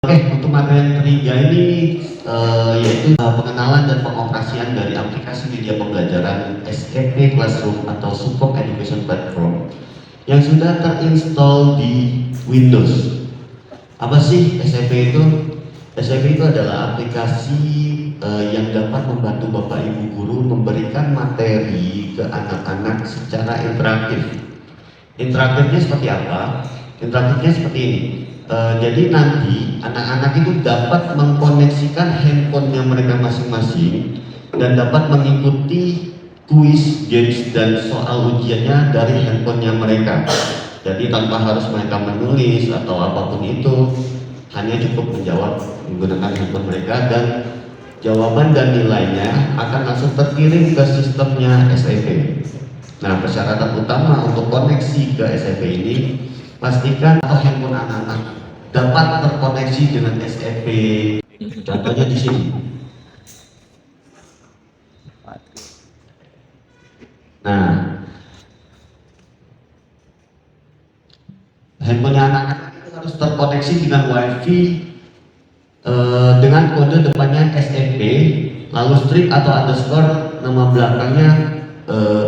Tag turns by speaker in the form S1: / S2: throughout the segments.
S1: Oke, untuk materi yang ketiga ini yaitu pengenalan dan pengoperasian dari aplikasi media pembelajaran SEP Classroom atau Support Education Platform yang sudah terinstall di Windows. Apa sih SEP itu? SEP itu adalah aplikasi yang dapat membantu Bapak Ibu guru memberikan materi ke anak-anak secara interaktif. Interaktifnya seperti apa? Interaktifnya seperti ini. Jadi nanti anak-anak itu dapat mengkoneksikan handphonenya mereka masing-masing dan dapat mengikuti kuis, games, dan soal ujiannya dari handphonenya mereka. Jadi tanpa harus mereka menulis atau apapun itu, hanya cukup menjawab menggunakan handphone mereka dan jawaban dan nilainya akan langsung terkirim ke sistemnya SEP. Nah, persyaratan utama untuk koneksi ke SEP ini, pastikan atau handphone anak-anak dapat terkoneksi dengan SEP. Contohnya di sini. Nah, handphonenya anak-anak itu harus terkoneksi dengan WiFi dengan kode depannya SEP, lalu string atau underscore nama belakangnya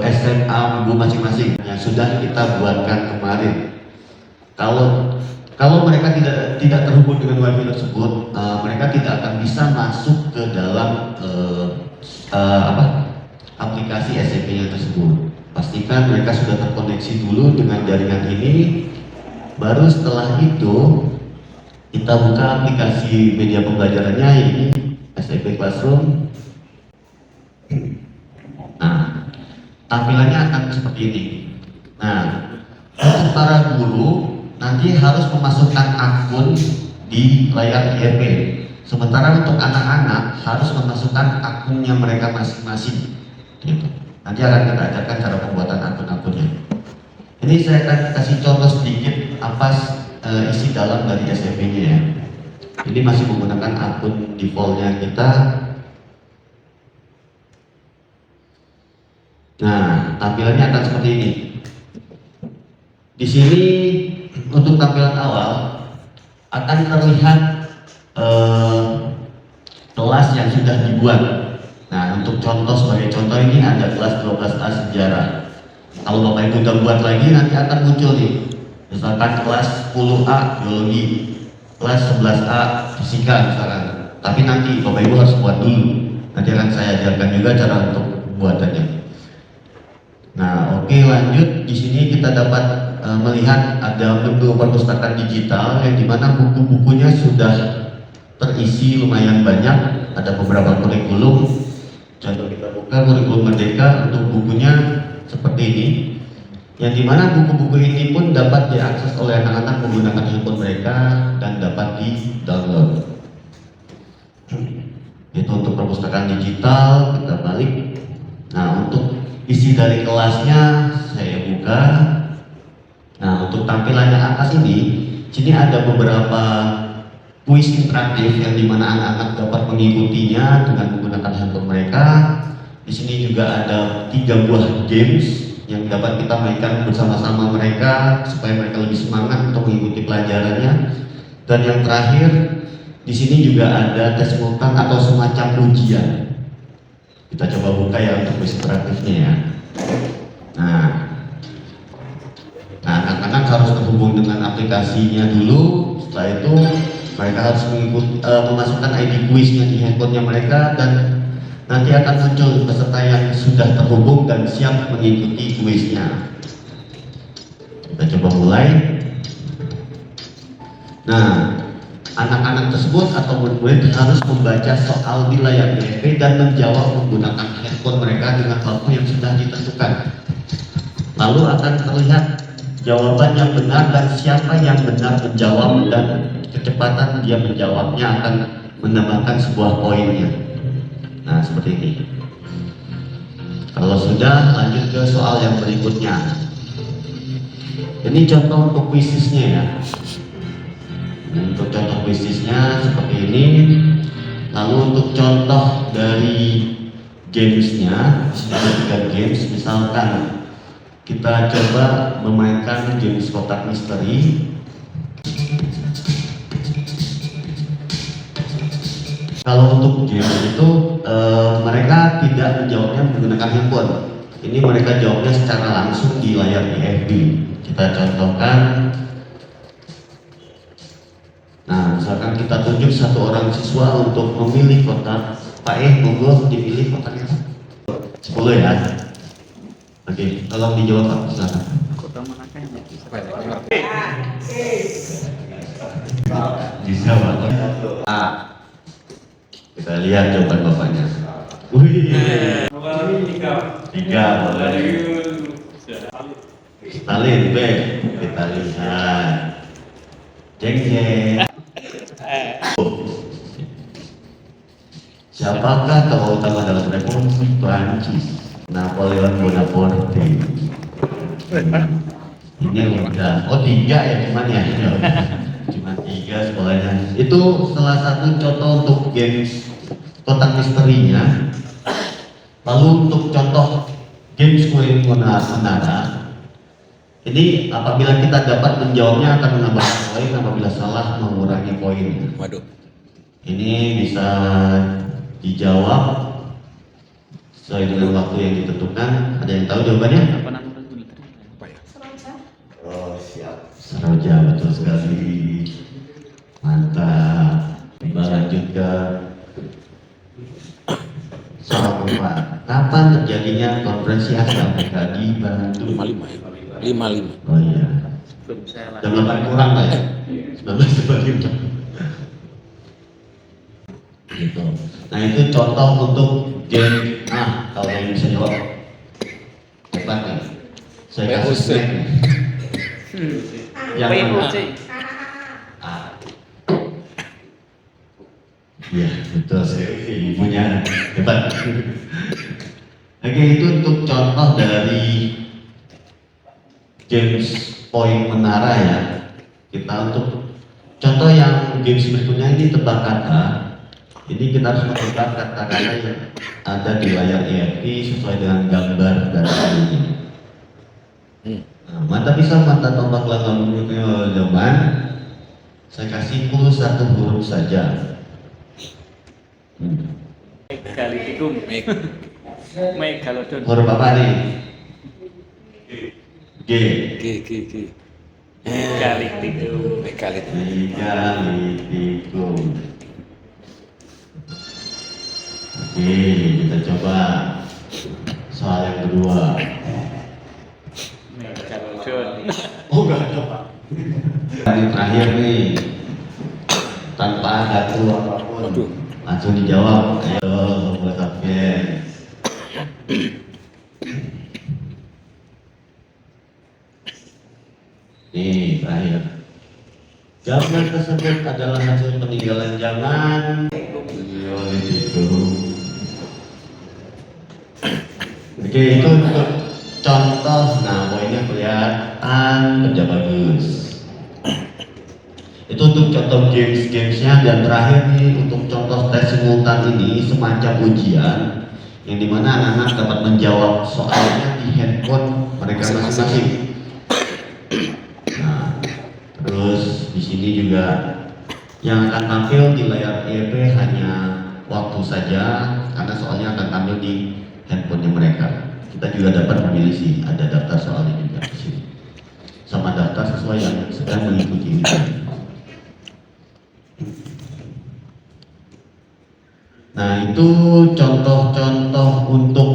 S1: SMA ibu masing-masing yang sudah kita buatkan kemarin. Kalau mereka tidak terhubung dengan WiFi tersebut, mereka tidak akan bisa masuk ke dalam aplikasi SEP-nya tersebut. Pastikan mereka sudah terkoneksi dulu dengan jaringan ini. Baru setelah itu kita buka aplikasi media pembelajarannya, ini SEP Classroom. Nah, tampilannya akan seperti ini. Nah, untuk para guru nanti harus memasukkan akun di layar IRP. Sementara untuk anak-anak harus memasukkan akunnya mereka masing-masing. Gitu. Nanti akan kita ajarkan cara pembuatan akun-akunnya. Ini saya akan kasih contoh sedikit apa isi dalam dari SEP-nya ya. Ini masih menggunakan akun defaultnya kita. Nah, tampilannya akan seperti ini. Di sini untuk tampilan awal akan terlihat kelas yang sudah dibuat. Nah, untuk contoh sebagai contoh ini ada kelas 12A sejarah. Kalau Bapak Ibu udah buat lagi nanti akan muncul nih. Misalkan kelas 10A biologi, kelas 11A fisika misalkan. Tapi nanti Bapak Ibu harus buat dulu. Nanti akan saya ajarkan juga cara untuk pembuatannya. Nah, oke, lanjut. Di sini kita dapat melihat ada menu perpustakaan digital yang dimana buku-bukunya sudah terisi lumayan banyak. Ada beberapa kurikulum. Contoh kita buka kurikulum Merdeka, untuk bukunya seperti ini. Yang dimana buku-buku ini pun dapat diakses oleh anak-anak menggunakan handphone mereka dan dapat di-download. Itu untuk perpustakaan digital. Kita balik. Nah, untuk isi dari kelasnya saya buka. Nah, untuk tampilannya atas ini, sini ada beberapa kuis interaktif yang dimana anak-anak dapat mengikutinya dengan menggunakan handphone mereka. Di sini juga ada 3 buah games yang dapat kita mainkan bersama-sama mereka supaya mereka lebih semangat untuk mengikuti pelajarannya. Dan yang terakhir, di sini juga ada tes multan atau semacam ujian. Kita coba buka ya untuk kuis interaktifnya ya. Nah, anak-anak harus terhubung dengan aplikasinya dulu. Setelah itu mereka harus memasukkan ID kuisnya di handphonenya mereka dan nanti akan muncul peserta yang sudah terhubung dan siap mengikuti kuisnya. Kita coba mulai. Nah, anak-anak tersebut atau murid harus membaca soal di layar IRP dan menjawab menggunakan handphone mereka dengan waktu yang sudah ditentukan. Lalu akan terlihat jawaban yang benar dan siapa yang benar menjawab, dan kecepatan dia menjawabnya akan menambahkan sebuah poinnya. Nah, seperti ini. Kalau sudah, lanjut ke soal yang berikutnya. Ini contoh untuk kuisisnya ya. Untuk contoh kuisisnya seperti ini. Lalu untuk contoh dari gamesnya, ada 3 games. Misalkan kita coba memainkan games kotak misteri. Kalau untuk game itu mereka tidak menjawabnya menggunakan handphone. Ini mereka jawabnya secara langsung di layar IFB. Kita contohkan. Nah, misalkan kita tunjuk satu orang siswa untuk memilih kotak. Pak monggo dipilih kotaknya. 10 ya. Oke, tolong dijawab Pak, silakan.
S2: Kota manakah yang
S1: Bisa Pak. Kita lihat jawaban bapaknya. Wih. Tiga. Stalin, B. Kita lihat. Jeng jeng. Siapakah tokoh utama dalam Republik Prancis? Napoleon Bonaparte. Ini udah. Oh 3 ya cuman ya. Cuma 3 sekolahnya. Itu salah satu contoh untuk games kotak misterinya. Lalu untuk contoh games koin menara. Ini apabila kita dapat menjawabnya akan menambah koin, apabila salah mengurangi koin.
S3: Waduh.
S1: Ini bisa dijawab sesuai dengan waktu yang ditentukan. Ada yang tahu jawabannya?
S2: apa nama militer?
S3: Apa ya?
S1: Oh siap. Saroja, betul sekali. Mantap. Kita lanjut ke soal keempat. Kapan terjadinya konferensi Asia Afrika di Bandung?
S3: 55 ya? 55.
S1: Oh iya.
S2: Belum saya
S1: Jam 8 kurang lah ya? 19.45. Gitu. Nah itu contoh untuk game. Kalau yang bisa jawab hebat nih. Saya kasih snack nih. Yang mana? Iya betul sih, ibunya hebat. Oke, itu untuk contoh dari games poin menara ya. Kita untuk contoh yang games berikutnya ini tebak kata. Ini kita harus menebak kata-kata yang ada di layar EFP sesuai dengan gambar dan ini. Mata pisau, mata tombak, lambang jawaban. Saya kasih clue 1 huruf saja.
S2: Megalitikum. Megalodon.
S1: Huruf apa nih? G.
S3: G.
S2: Megalitikum.
S1: Megalitikum. Oke, kita coba soal yang kedua.
S2: Megalodon.
S1: Oh enggak ada Pak. Yang terakhir nih, tanpa ada clue apapun.
S3: Waduh.
S1: Langsung dijawab. Ayo, buat Afgan. Nih, terakhir. Gambar tersebut adalah hasil peninggalan zaman Neolitikum. Oke, itu untuk contoh. Nah, poinnya kelihatan, kerja bagus. Itu untuk contoh gamesnya. Dan terakhir nih, untuk contoh tes simultan ini semacam ujian yang dimana anak-anak dapat menjawab soalnya di handphone mereka masing-masing. Nah, terus di sini juga yang akan tampil di layar EP hanya waktu saja karena soalnya akan tampil di handphonenya mereka. Kita juga dapat memilih sih, ada daftar soalnya juga di sini sama daftar sesuai yang sedang mengikuti ini. Nah itu contoh-contoh untuk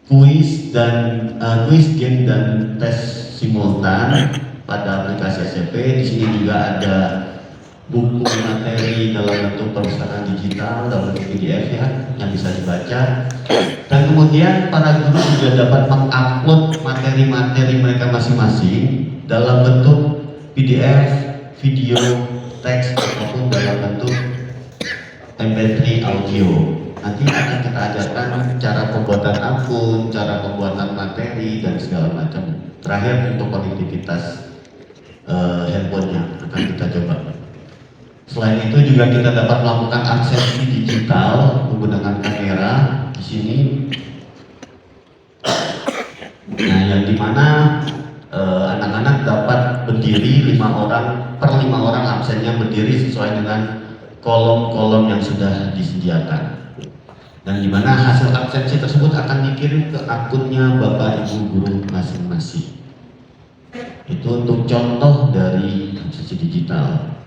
S1: kuis game dan tes simultan pada aplikasi SMP. Di sini juga ada buku materi dalam bentuk perpustakaan digital dalam bentuk PDF ya yang bisa dibaca. Dan kemudian para guru juga dapat mengupload materi-materi mereka masing-masing dalam bentuk PDF, video, teks ataupun dalam bentuk MP3 audio. Nanti akan kita ajarkan cara pembuatan akun, cara pembuatan materi dan segala macam. Terakhir untuk konektivitas handphonenya akan kita coba. Selain itu juga kita dapat melakukan akses digital menggunakan kamera di sini. Nah, yang dimana anak-anak dapat berdiri 5 orang per 5 orang absennya berdiri sesuai dengan kolom-kolom yang sudah disediakan, dan di mana hasil absensi tersebut akan dikirim ke akunnya Bapak Ibu guru masing-masing. Itu untuk contoh dari absensi digital.